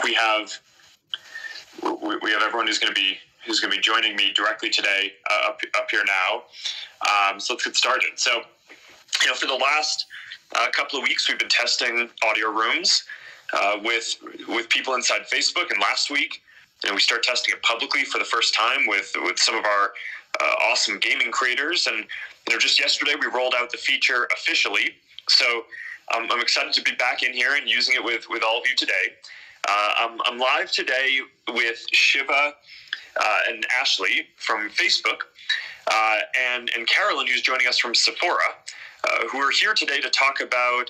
we have everyone who's going to be joining me directly today up here now. So let's get started. So, for the last couple of weeks, we've been testing audio rooms with people inside Facebook, and last week, we started testing it publicly for the first time with some of our awesome gaming creators. And just yesterday, we rolled out the feature officially. So I'm excited to be back in here and using it with all of you today. I'm live today with Shiva and Ashley from Facebook, and Carolyn, who's joining us from Sephora, who are here today to talk about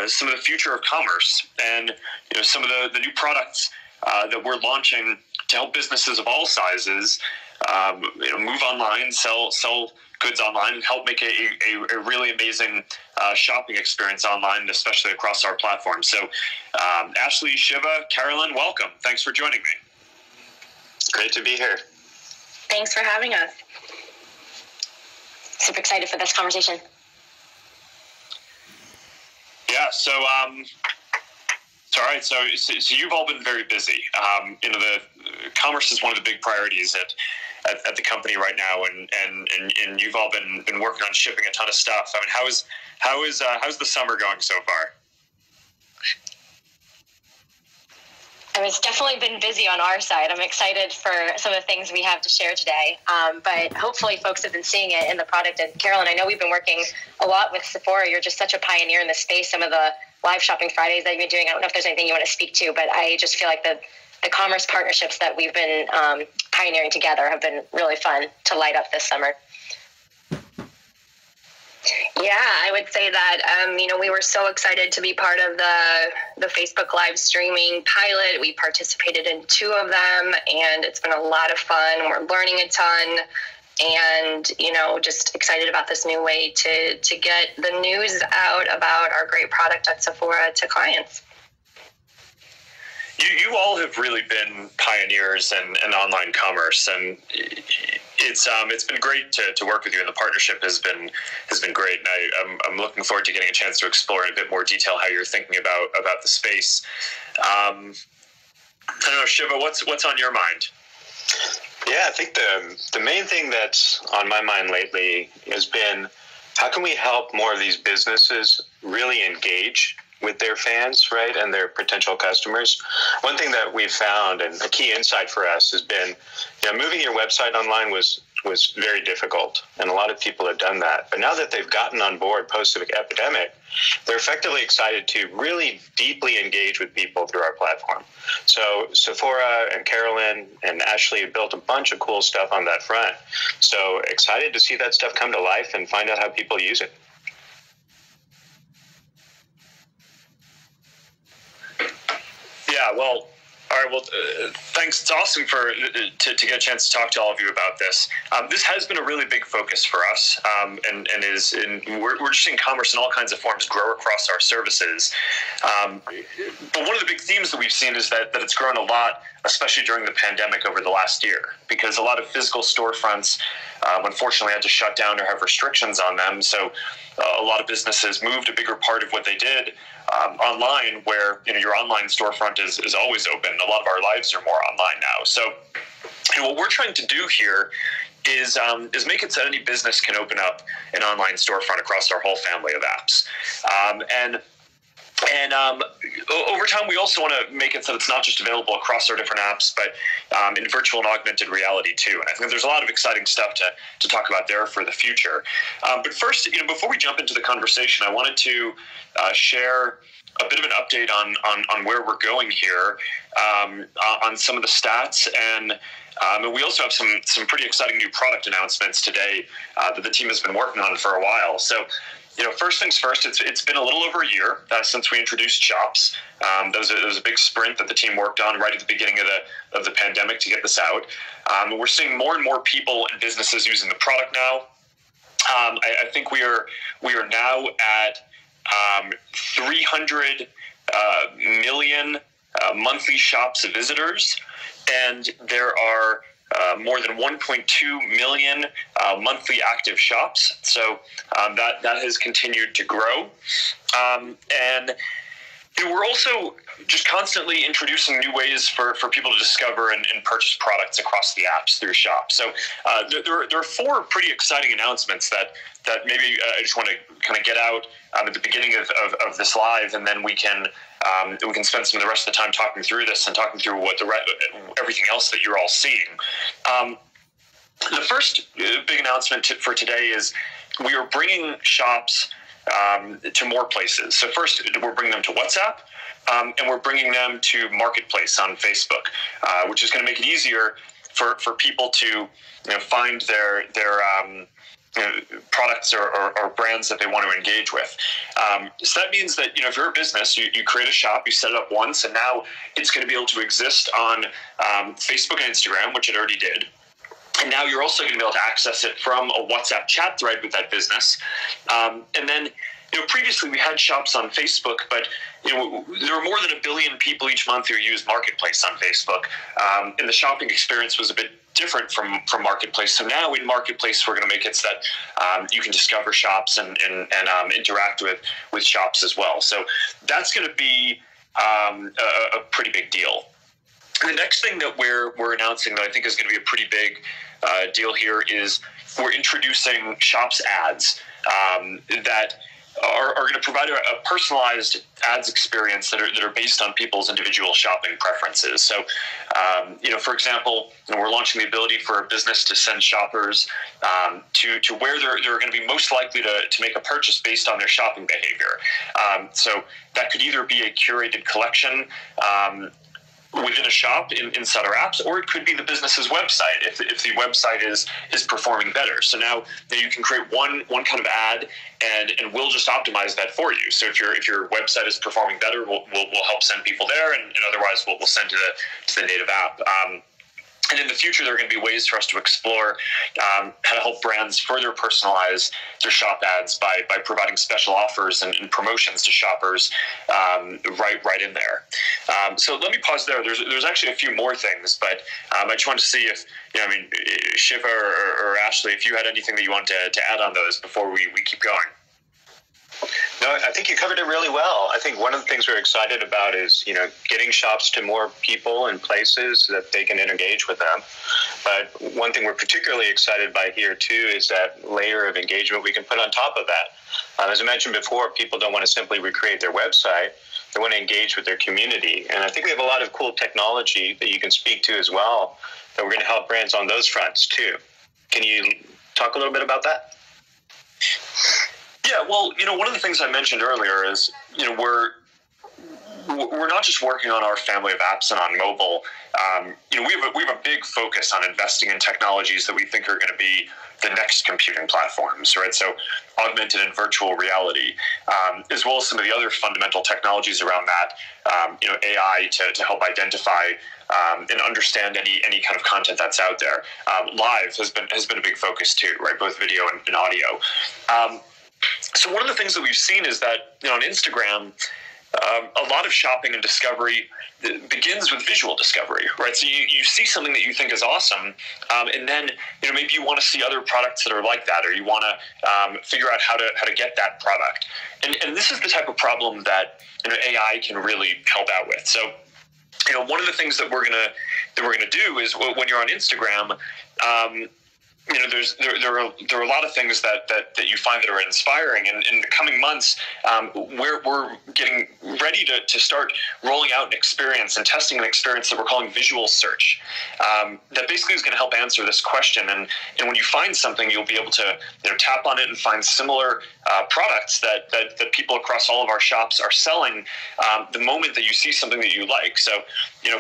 some of the future of commerce and some of the new products that we're launching to help businesses of all sizes move online, sell goods online, and help make a really amazing shopping experience online, especially across our platform. So Ashley, Shiva, Carolyn, welcome. Thanks for joining me. Great to be here. Thanks for having us. Super excited for this conversation. Yeah, so all right. So you've all been very busy. The commerce is one of the big priorities at the company right now, and you've all been working on shipping a ton of stuff. I mean, how's the summer going so far? It's definitely been busy on our side. I'm excited for some of the things we have to share today, but hopefully folks have been seeing it in the product. And Carolyn, I know we've been working a lot with Sephora. You're just such a pioneer in the space. Some of the live shopping Fridays that you've been doing, I don't know if there's anything you want to speak to, but I just feel like the commerce partnerships that we've been pioneering together have been really fun to light up this summer. Yeah, I would say that, we were so excited to be part of the Facebook live streaming pilot. We participated in 2 of them, and it's been a lot of fun. We're learning a ton, and, just excited about this new way to get the news out about our great product at Sephora to clients. You all have really been pioneers in online commerce, and it's been great to work with you, and the partnership has been great. And I'm looking forward to getting a chance to explore in a bit more detail how you're thinking about the space. I don't know, Shiva, what's on your mind? Yeah, I think the main thing that's on my mind lately has been how can we help more of these businesses really engage with their fans, right, and their potential customers. One thing that we've found, and a key insight for us, has been, moving your website online was very difficult, and a lot of people have done that. But now that they've gotten on board post-epidemic, they're effectively excited to really deeply engage with people through our platform. So Sephora and Carolyn and Ashley have built a bunch of cool stuff on that front. So excited to see that stuff come to life and find out how people use it. Yeah, well, all right. Well, thanks. It's awesome to get a chance to talk to all of you about this. This has been a really big focus for us, we're just seeing commerce in all kinds of forms grow across our services. But one of the big themes that we've seen is that it's grown a lot, especially during the pandemic over the last year, because a lot of physical storefronts, unfortunately, had to shut down or have restrictions on them. So a lot of businesses moved a bigger part of what they did online, where your online storefront is always open. A lot of our lives are more online now. So what we're trying to do here is make it so that any business can open up an online storefront across our whole family of apps. And over time, we also want to make it so it's not just available across our different apps, but in virtual and augmented reality too. And I think there's a lot of exciting stuff to talk about there for the future. But first, before we jump into the conversation, I wanted to share a bit of an update on where we're going here, on some of the stats, and we also have some pretty exciting new product announcements today that the team has been working on for a while. So, first things first, it's been a little over a year since we introduced Shops. There was a big sprint that the team worked on right at the beginning of the pandemic to get this out. We're seeing more and more people and businesses using the product now. I think we are now at 300 million monthly Shops visitors, and there are more than 1.2 million monthly active shops. So that has continued to grow. And we're also just constantly introducing new ways for people to discover and purchase products across the apps through Shop. So there are 4 pretty exciting announcements that maybe I just want to kind of get out at the beginning of this live, and then we can spend some of the rest of the time talking through this and talking through what everything else that you're all seeing. The first big announcement for today is we are bringing Shops to more places. So first, we're bringing them to WhatsApp, and we're bringing them to Marketplace on Facebook, which is going to make it easier for people to find their products or brands that they want to engage with. So that means that if you're a business, you create a shop, you set it up once, and now it's going to be able to exist on Facebook and Instagram, which it already did. And now you're also going to be able to access it from a WhatsApp chat thread with that business. And then, previously we had Shops on Facebook, but there were more than 1 billion people each month who use Marketplace on Facebook. And the shopping experience was a bit different from Marketplace. So now in Marketplace, we're going to make it so that you can discover Shops and interact with Shops as well. So that's going to be a pretty big deal. The next thing that we're announcing that I think is going to be a pretty big deal here is we're introducing Shops ads that are going to provide a personalized ads experience that are based on people's individual shopping preferences. So, for example, we're launching the ability for a business to send shoppers to where they're going to be most likely to make a purchase based on their shopping behavior. So that could either be a curated collection within a shop inside our apps, or it could be the business's website if the website is performing better. So now you can create one kind of ad, and we'll just optimize that for you. So if your website is performing better, we'll help send people there, and otherwise we'll send to the native app. And in the future, there are going to be ways for us to explore how to help brands further personalize their shop ads by providing special offers and promotions to shoppers right in there. So let me pause there. There's actually a few more things, but I just wanted to see if, Shiva or Ashley, if you had anything that you wanted to add on those before we keep going. No, I think you covered it really well. I think one of the things we're excited about is, getting Shops to more people and places that they can engage with them. But one thing we're particularly excited by here, too, is that layer of engagement we can put on top of that. As I mentioned before, people don't want to simply recreate their website. They want to engage with their community. And I think we have a lot of cool technology that you can speak to as well that we're going to help brands on those fronts, too. Can you talk a little bit about that? Yeah, well, one of the things I mentioned earlier is, we're not just working on our family of apps and on mobile. We have a big focus on investing in technologies that we think are going to be the next computing platforms, right? So augmented and virtual reality, as well as some of the other fundamental technologies around that, AI to help identify and understand any kind of content that's out there. Live has been a big focus too, right? Both video and audio. So one of the things that we've seen is that on Instagram, a lot of shopping and discovery begins with visual discovery, right? So you see something that you think is awesome, and then maybe you want to see other products that are like that, or you want to figure out how to get that product. And this is the type of problem that AI can really help out with. So one of the things that we're gonna do is when you're on Instagram. There are a lot of things that you find that are inspiring, and in the coming months, we're getting ready to start rolling out an experience and testing an experience that we're calling visual search. That basically is going to help answer this question. And when you find something, you'll be able to tap on it and find similar products that people across all of our shops are selling the moment that you see something that you like. So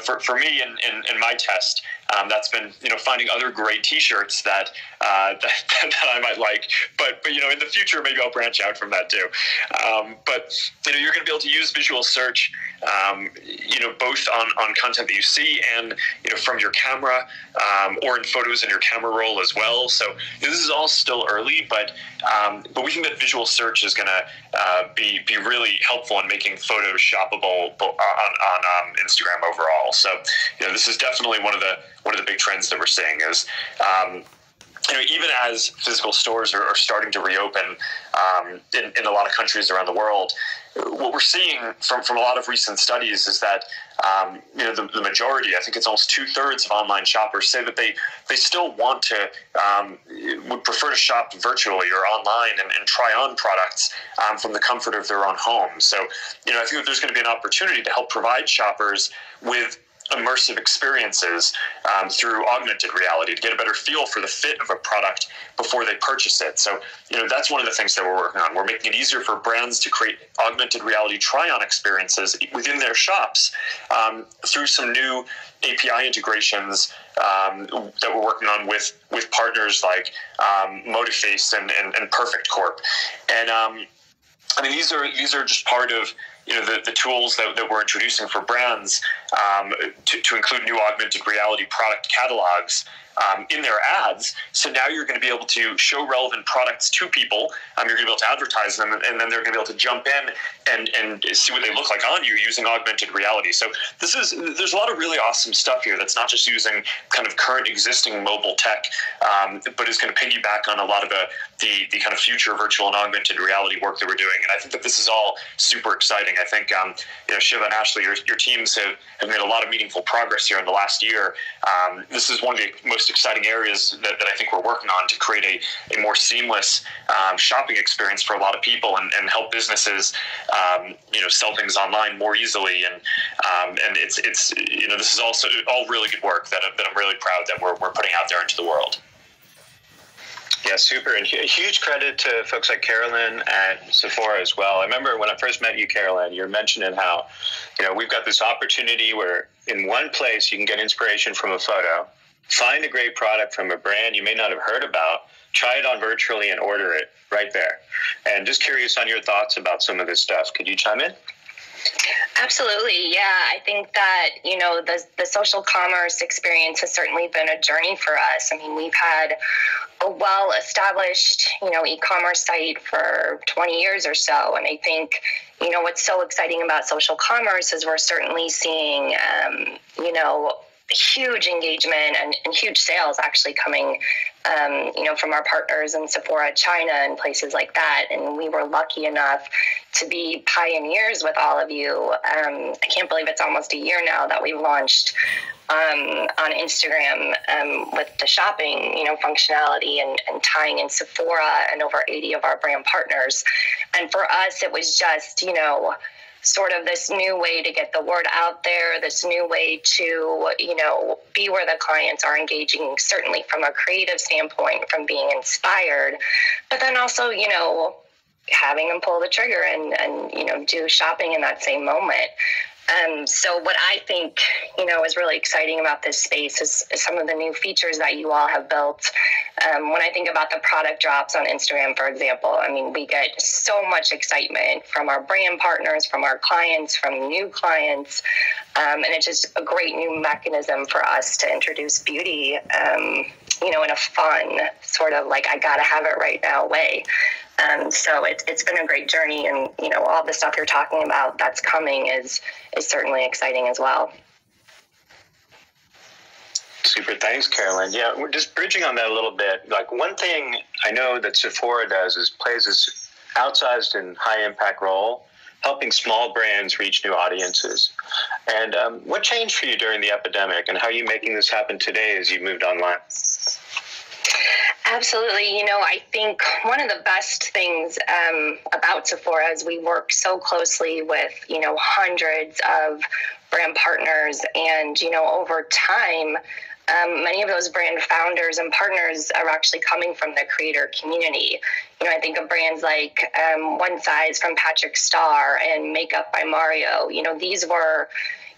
for me in my test, that's been finding other great T-shirts that I might like, but in the future maybe I'll branch out from that too. But you're going to be able to use visual search, both on content that you see and from your camera, or in photos in your camera roll as well. So this is all still early, but we think that visual search is going to be really helpful in making photos shoppable on Instagram overall. So this is definitely one of the big trends that we're seeing is even as physical stores are starting to reopen in a lot of countries around the world, what we're seeing from a lot of recent studies is that the majority, I think it's almost 2/3 of online shoppers, say that they still want to would prefer to shop virtually or online and try on products from the comfort of their own home. So I think that there's going to be an opportunity to help provide shoppers with immersive experiences through augmented reality to get a better feel for the fit of a product before they purchase it. So, that's one of the things that we're working on. We're making it easier for brands to create augmented reality try-on experiences within their shops through some new API integrations that we're working on with partners like Motiface and Perfect Corp. And these are just part of the tools that we're introducing for brands to include new augmented reality product catalogs in their ads. So now you're going to be able to show relevant products to people. You're going to be able to advertise them, and then they're going to be able to jump in and see what they look like on you using augmented reality. So there's a lot of really awesome stuff here that's not just using kind of current existing mobile tech, but is going to piggyback on a lot of the kind of future virtual and augmented reality work that we're doing. And I think that this is all super exciting. I think Shiva and Ashley, your teams have made a lot of meaningful progress here in the last year. This is one of the most exciting areas that I think we're working on to create a more seamless shopping experience for a lot of people and help businesses sell things online more easily. And it's this is also all really good work that I'm really proud that we're putting out there into the world. Yeah, super. And huge credit to folks like Carolyn at Sephora as well. I remember when I first met you, Carolyn, you were mentioning how, we've got this opportunity where in one place you can get inspiration from a photo, find a great product from a brand you may not have heard about, try it on virtually and order it right there. And just curious on your thoughts about some of this stuff. Could you chime in? Absolutely. Yeah. I think that, the social commerce experience has certainly been a journey for us. I mean, we've had a well-established, e-commerce site for 20 years or so. And I think, what's so exciting about social commerce is we're certainly seeing, huge engagement and huge sales actually coming, from our partners in Sephora China and places like that. And we were lucky enough to be pioneers with all of you. I can't believe it's almost a year now that we launched on Instagram with the shopping, functionality and tying in Sephora and over 80 of our brand partners. And for us, it was just, sort of this new way to get the word out there, this new way to, be where the clients are engaging, certainly from a creative standpoint, from being inspired, but then also, having them pull the trigger and do shopping in that same moment. So what I think, is really exciting about this space is some of the new features that you all have built. When I think about the product drops on Instagram, for example, we get so much excitement from our brand partners, from our clients, from new clients. And it's just a great new mechanism for us to introduce beauty, in a fun sort of like, I gotta have it right now way. So it's been a great journey, and all the stuff you're talking about that's coming is certainly exciting as well. Super, thanks, Carolyn. Yeah, we're just bridging on that a little bit. Like, one thing I know that Sephora does is plays this outsized and high impact role, helping small brands reach new audiences. And what changed for you during the epidemic, and how are you making this happen today as you moved online? Absolutely. I think one of the best things about Sephora is we work so closely with, hundreds of brand partners. And, over time, many of those brand founders and partners are actually coming from the creator community. I think of brands like One Size from Patrick Starr and Makeup by Mario. These were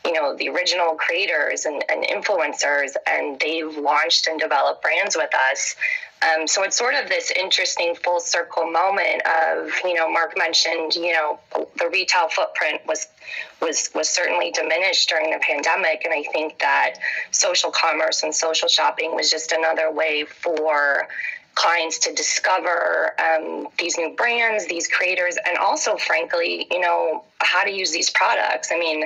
the original creators and influencers, and they've launched and developed brands with us. So it's sort of this interesting full circle moment of, Mark mentioned, the retail footprint was certainly diminished during the pandemic. And I think that social commerce and social shopping was just another way for clients to discover these new brands, these creators, and also, frankly, how to use these products. I mean,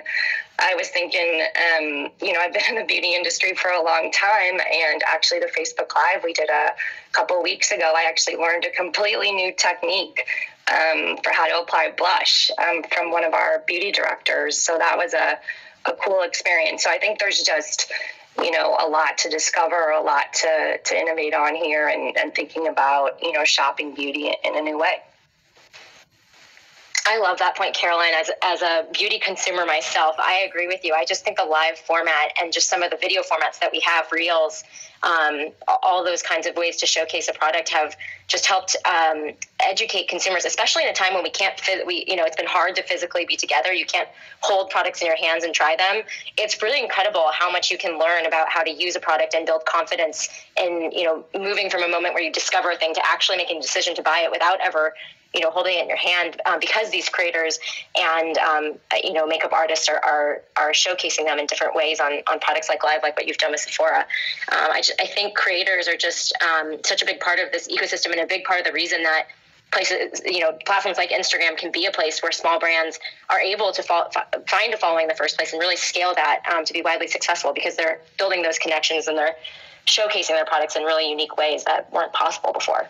I was thinking, I've been in the beauty industry for a long time, and actually the Facebook Live we did a couple weeks ago, I actually learned a completely new technique for how to apply blush from one of our beauty directors. So that was a cool experience. So I think there's just, a lot to discover, a lot to innovate on here, and thinking about, shopping beauty in a new way. I love that point, Caroline. As a beauty consumer myself, I agree with you. I just think the live format and just some of the video formats that we have, Reels, all those kinds of ways to showcase a product have just helped educate consumers, especially in a time when we can't, it's been hard to physically be together. You can't hold products in your hands and try them. It's really incredible how much you can learn about how to use a product and build confidence in, moving from a moment where you discover a thing to actually making a decision to buy it without ever holding it in your hand, because these creators and, makeup artists are showcasing them in different ways on products like Live, like what you've done with Sephora. I think creators are just such a big part of this ecosystem, and a big part of the reason that places, platforms like Instagram can be a place where small brands are able to find a following in the first place and really scale that to be widely successful, because they're building those connections and they're showcasing their products in really unique ways that weren't possible before.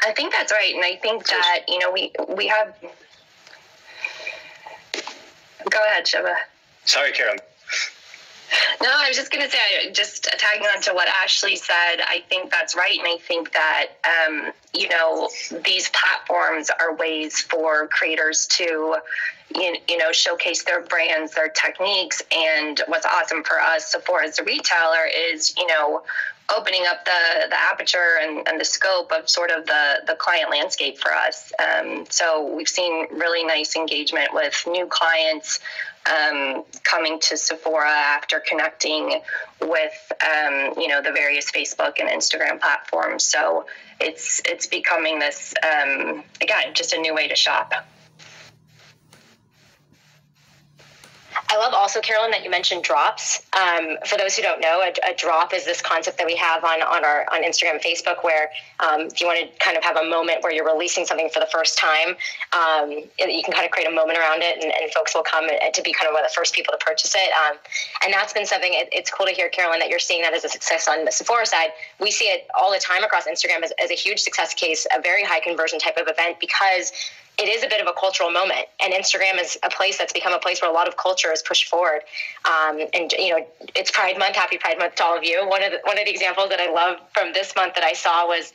I think that's right. And I think that, we have... Go ahead, Shiva. Sorry, Karen. No, I was just going to say, just tagging on to what Ashley said, I think that's right. And I think that, these platforms are ways for creators to, showcase their brands, their techniques. And what's awesome for us, Sephora as a retailer, is, opening up the aperture and the scope of sort of the client landscape for us. So we've seen really nice engagement with new clients coming to Sephora after connecting with, the various Facebook and Instagram platforms. So it's becoming this, again, just a new way to shop. I love also, Carolyn, that you mentioned drops. For those who don't know, a drop is this concept that we have on Instagram and Facebook, where if you want to kind of have a moment where you're releasing something for the first time, you can kind of create a moment around it, and folks will come to be kind of one of the first people to purchase it. And that's been something, it's cool to hear, Carolyn, that you're seeing that as a success on the Sephora side. We see it all the time across Instagram as a huge success case, a very high conversion type of event, because it is a bit of a cultural moment, and Instagram is a place that's become a place where a lot of culture is pushed forward. And it's Pride Month. Happy Pride Month to all of you. One of the examples that I love from this month that I saw was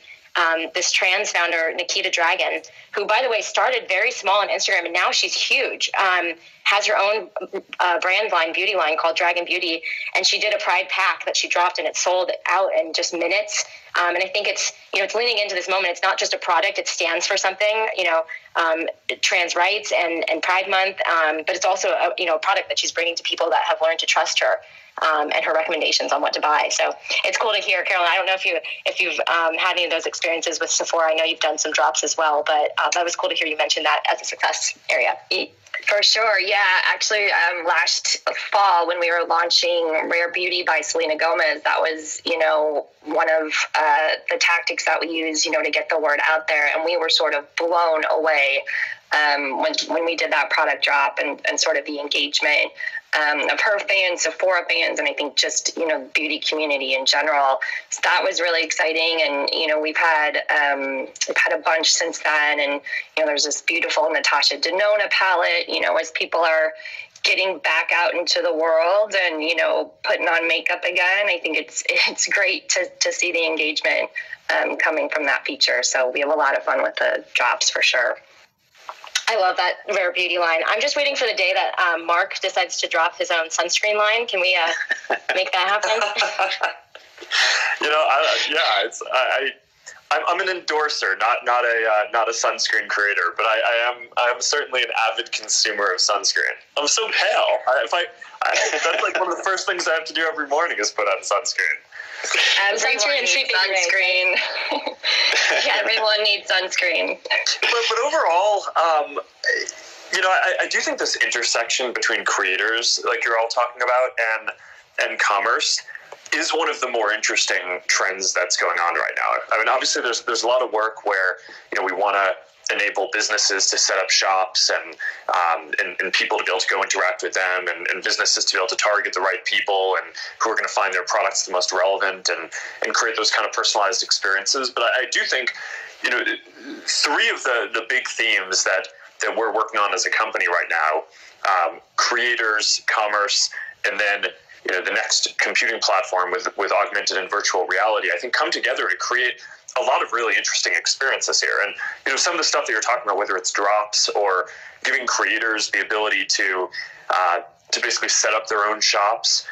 this trans founder, Nikita Dragon, who, by the way, started very small on Instagram, and now she's huge. Has her own brand line, beauty line, called Dragon Beauty, and she did a Pride pack that she dropped, and it sold out in just minutes. And I think it's leaning into this moment. It's not just a product; it stands for something. Trans rights and Pride Month, but it's also a product that she's bringing to people that have learned to trust her. And her recommendations on what to buy. So it's cool to hear, Carolyn. I don't know if you've had any of those experiences with Sephora. I know you've done some drops as well, but that was cool to hear you mention that as a success area. For sure. Yeah. Actually, last fall when we were launching Rare Beauty by Selena Gomez, that was, one of the tactics that we use, to get the word out there. And we were sort of blown away when we did that product drop and sort of the engagement of her fans, Sephora fans, and I think just, beauty community in general. So that was really exciting. And, we've had a bunch since then. And, there's this beautiful Natasha Denona palette, as people are getting back out into the world and, putting on makeup again. I think it's great to see the engagement coming from that feature. So we have a lot of fun with the drops for sure. I love that Rare Beauty line. I'm just waiting for the day that Mark decides to drop his own sunscreen line. Can we make that happen? I'm an endorser, not a sunscreen creator, but I'm certainly an avid consumer of sunscreen. I'm so pale. That's like one of the first things I have to do every morning is put on sunscreen. Everyone needs sunscreen. Everyone needs sunscreen. But overall, I do think this intersection between creators, like you're all talking about, and commerce, is one of the more interesting trends that's going on right now. I mean, obviously, there's a lot of work where we want to enable businesses to set up shops and people to be able to go interact with them, and businesses to be able to target the right people and who are going to find their products the most relevant and create those kind of personalized experiences. But I do think, three of the big themes that we're working on as a company right now, creators, commerce, and then the next computing platform with augmented and virtual reality, I think come together to create a lot of really interesting experiences here. And some of the stuff that you're talking about, whether it's drops or giving creators the ability to basically set up their own shops,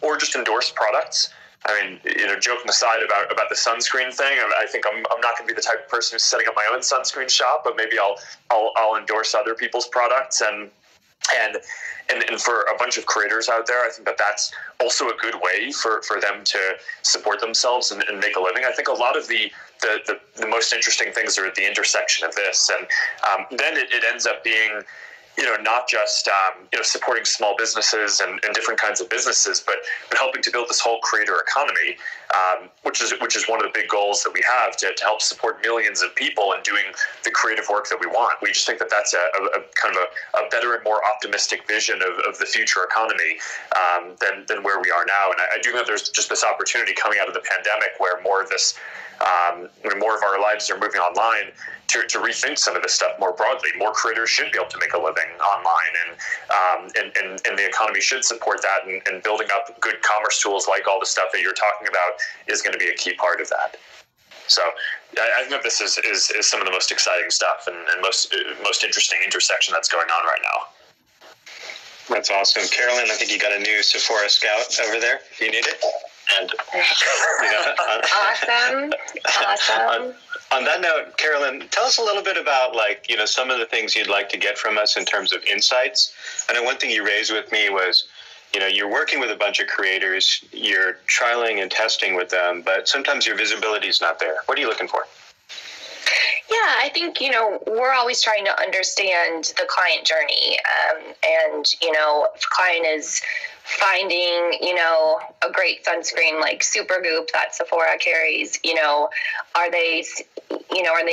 or just endorse products. I mean, joking aside about the sunscreen thing, I think I'm not going to be the type of person who's setting up my own sunscreen shop, but maybe I'll endorse other people's products and for a bunch of creators out there, I think that's also a good way for them to support themselves and make a living. I think a lot of the most interesting things are at the intersection of this, and then it ends up being not just supporting small businesses and different kinds of businesses, but helping to build this whole creator economy, which is one of the big goals that we have to help support millions of people in doing the creative work that we want. We just think that that's a kind of a better and more optimistic vision of the future economy than where we are now. And I do think there's just this opportunity coming out of the pandemic where more of this, more of our lives are moving online, to rethink some of this stuff more broadly. More creators should be able to make a living online, and the economy should support that, and building up good commerce tools like all the stuff that you're talking about is going to be a key part of that. So I think that this is some of the most exciting stuff and most interesting intersection that's going on right now. That's awesome. Carolyn, I think you got a new Sephora Scout over there if you need it. And Awesome. On that note, Carolyn, tell us a little bit about some of the things you'd like to get from us in terms of insights. I know one thing you raised with me was, you're working with a bunch of creators, you're trialing and testing with them, but sometimes your visibility is not there. What are you looking for? Yeah, I think, we're always trying to understand the client journey. And if a client is finding, a great sunscreen like Supergoop that Sephora carries, are they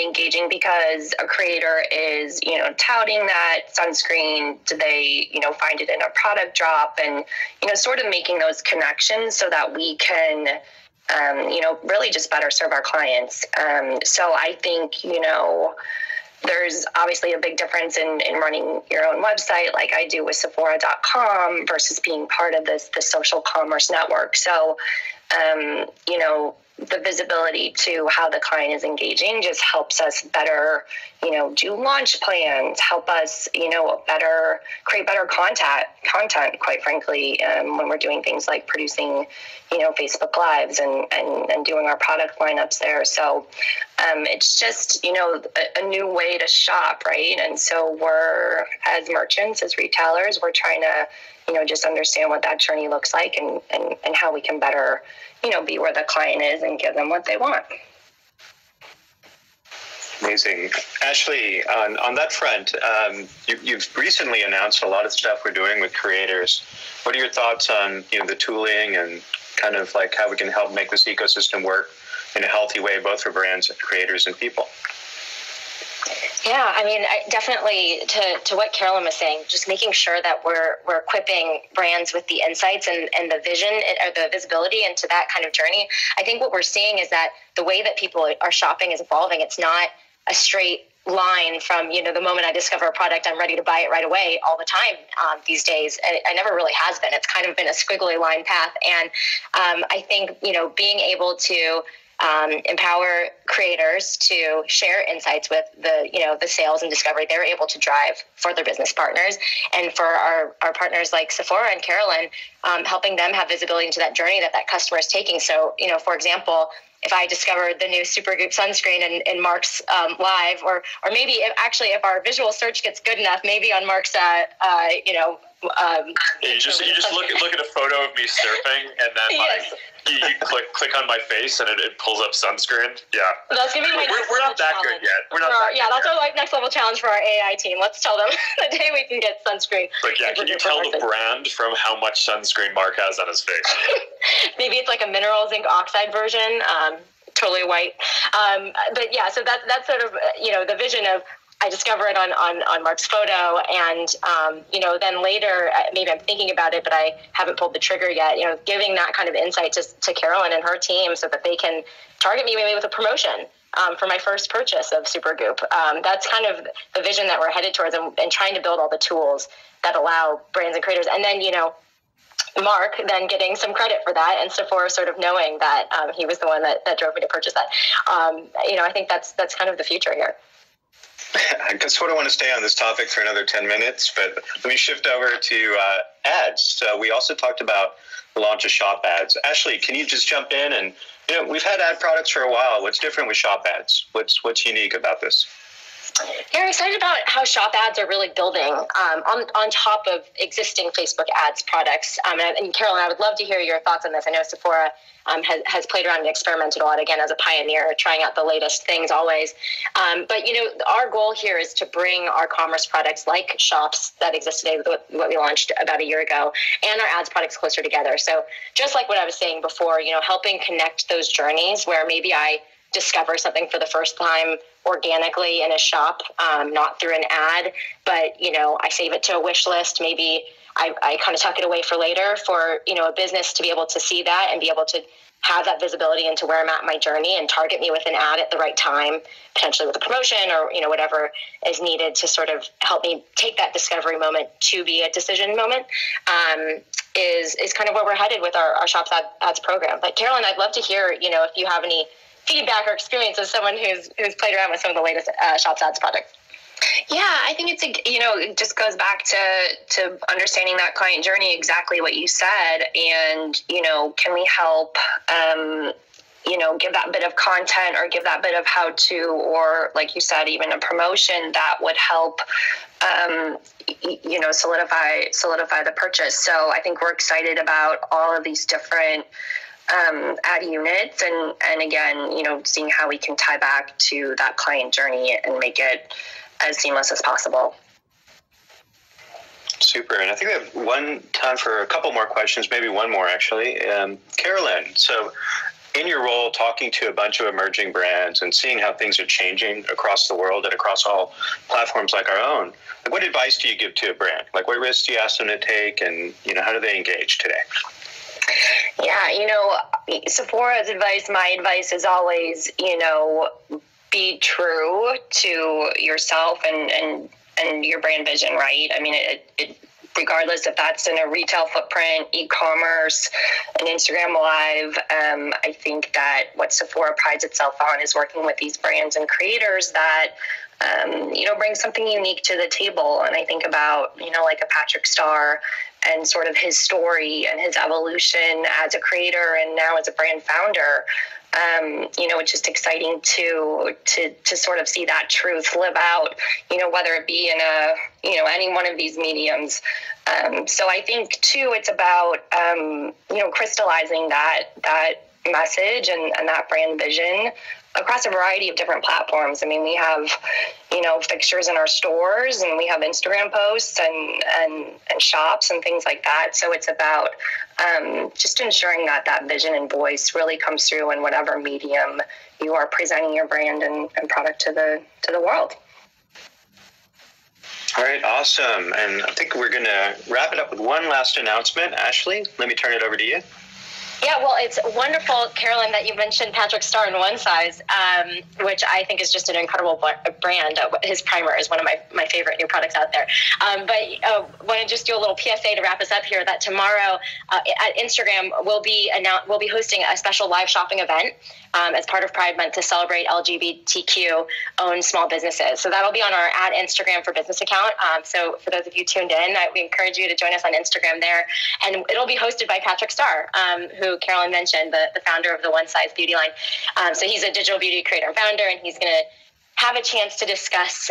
engaging because a creator is, touting that sunscreen? Do they, find it in a product drop? And, sort of making those connections so that we can really just better serve our clients. So I think, there's obviously a big difference in running your own website like I do with Sephora.com versus being part of the social commerce network. So, the visibility to how the client is engaging just helps us better, do launch plans, help us, create better content, quite frankly, when we're doing things like producing, Facebook Lives and doing our product lineups there. So it's just, a new way to shop, right? And so we're, as merchants, as retailers, we're trying to, just understand what that journey looks like and how we can better, be where the client is and give them what they want. Amazing. Ashley, on that front, you've recently announced a lot of stuff we're doing with creators. What are your thoughts on the tooling and kind of like how we can help make this ecosystem work in a healthy way, both for brands, creators, and people? Yeah, I mean, definitely to what Carolyn was saying, just making sure that we're equipping brands with the insights and the vision or the visibility into that kind of journey. I think what we're seeing is that the way that people are shopping is evolving. It's not a straight line from, the moment I discover a product, I'm ready to buy it right away all the time these days. And it never really has been. It's kind of been a squiggly line path. And I think, being able to empower creators to share insights with the sales and discovery they're able to drive for their business partners, and for our partners like Sephora and Carolyn, helping them have visibility into that journey that customer is taking. So, for example, if I discovered the new Supergoop sunscreen in Mark's live, or maybe if our visual search gets good enough, maybe on Mark's You just look at a photo of me surfing, and then Yes. you click on my face, and it pulls up sunscreen. Yeah, That's gonna be my next we're level not that challenge. good yet. We're not. That's our next level challenge for our AI team. Let's tell them the day we can get sunscreen. Like, yeah, can you tell the brand from how much sunscreen Mark has on his face? Maybe it's like a mineral zinc oxide version, totally white. But yeah, so that's sort of the vision of. I discover it on Mark's photo, and then later maybe I'm thinking about it, but I haven't pulled the trigger yet. Giving that kind of insight to Carolyn and her team so that they can target me maybe with a promotion for my first purchase of Supergoop. That's kind of the vision that we're headed towards, and trying to build all the tools that allow brands and creators, and then Mark then getting some credit for that, and Sephora sort of knowing that he was the one that drove me to purchase that. I think that's kind of the future here. I just sort of want to stay on this topic for another 10 minutes, but let me shift over to ads. So we also talked about the launch of Shop Ads. Ashley, can you just jump in? And we've had ad products for a while. What's different with Shop Ads? What's unique about this? Yeah, I'm excited about how Shop Ads are really building on top of existing Facebook Ads products. And Carolyn, I would love to hear your thoughts on this. I know Sephora has played around and experimented a lot, again, as a pioneer, trying out the latest things always. But our goal here is to bring our commerce products like Shops that exist today, what we launched about a year ago, and our ads products closer together. So just like what I was saying before, helping connect those journeys where maybe I discover something for the first time organically in a shop, not through an ad, but I save it to a wish list. Maybe I kind of tuck it away for later for a business to be able to see that and be able to have that visibility into where I'm at in my journey and target me with an ad at the right time, potentially with a promotion or whatever is needed to sort of help me take that discovery moment to be a decision moment. Is kind of where we're headed with our Shops Ads program. But Carolyn, I'd love to hear if you have any feedback or experience as someone who's played around with some of the latest Shops Ads products. Yeah, I think it's it just goes back to understanding that client journey, exactly what you said, and can we help give that bit of content or give that bit of how to, or like you said, even a promotion that would help solidify the purchase. So I think we're excited about all of these different ad units, and again, seeing how we can tie back to that client journey and make it as seamless as possible. Super. And I think we have time for a couple more questions, maybe one more actually. Carolyn, so in your role talking to a bunch of emerging brands and seeing how things are changing across the world and across all platforms like our own, what advice do you give to a brand? Like, what risks do you ask them to take, and how do they engage today? Yeah, Sephora's advice, my advice is always, be true to yourself and your brand vision, right? I mean, it regardless if that's in a retail footprint, e-commerce, an Instagram Live, I think that what Sephora prides itself on is working with these brands and creators that bring something unique to the table. And I think about, like a Patrick Starr and sort of his story and his evolution as a creator and now as a brand founder. It's just exciting to sort of see that truth live out, whether it be in any one of these mediums. So I think too, it's about, crystallizing that message and that brand vision across a variety of different platforms. I mean, we have, fixtures in our stores, and we have Instagram posts and shops and things like that. So it's about just ensuring that vision and voice really comes through in whatever medium you are presenting your brand and product to the world. All right, awesome. And I think we're going to wrap it up with one last announcement. Ashley, let me turn it over to you. Yeah, well, it's wonderful, Carolyn, that you mentioned Patrick Starr in One Size, which I think is just an incredible brand. His primer is one of my favorite new products out there. But I want to just do a little PSA to wrap us up here, that tomorrow at Instagram, we'll be hosting a special live shopping event as part of Pride Month to celebrate LGBTQ-owned small businesses. So that'll be on our @Instagram for Business account. So for those of you tuned in, we encourage you to join us on Instagram there. And it'll be hosted by Patrick Starr, who Carolyn mentioned, the founder of the One Size beauty line. So he's a digital beauty creator and founder, and he's going to have a chance to discuss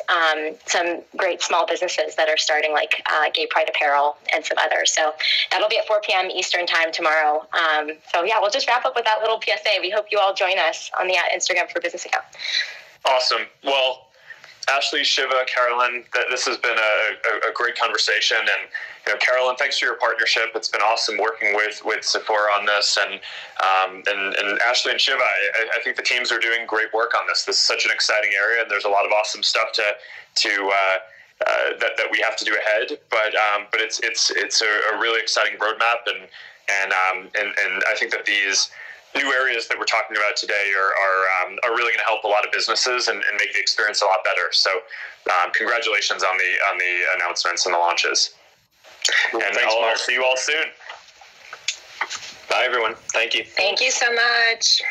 some great small businesses that are starting, like Gay Pride Apparel and some others. So that'll be at 4 p.m. Eastern time tomorrow. So yeah, we'll just wrap up with that little PSA. We hope you all join us on the @Instagram for Business account. Awesome. Well, Ashley, Shiva, Carolyn, this has been a great conversation. And Carolyn, thanks for your partnership. It's been awesome working with Sephora on this. And Ashley and Shiva, I think the teams are doing great work on this. This is such an exciting area, and there's a lot of awesome stuff that we have to do ahead. But it's a really exciting roadmap, and I think that these new areas that we're talking about today are really going to help a lot of businesses and make the experience a lot better. So congratulations on the announcements and the launches. And thanks, I'll see you all soon. Bye, everyone. Thank you. Thank you so much.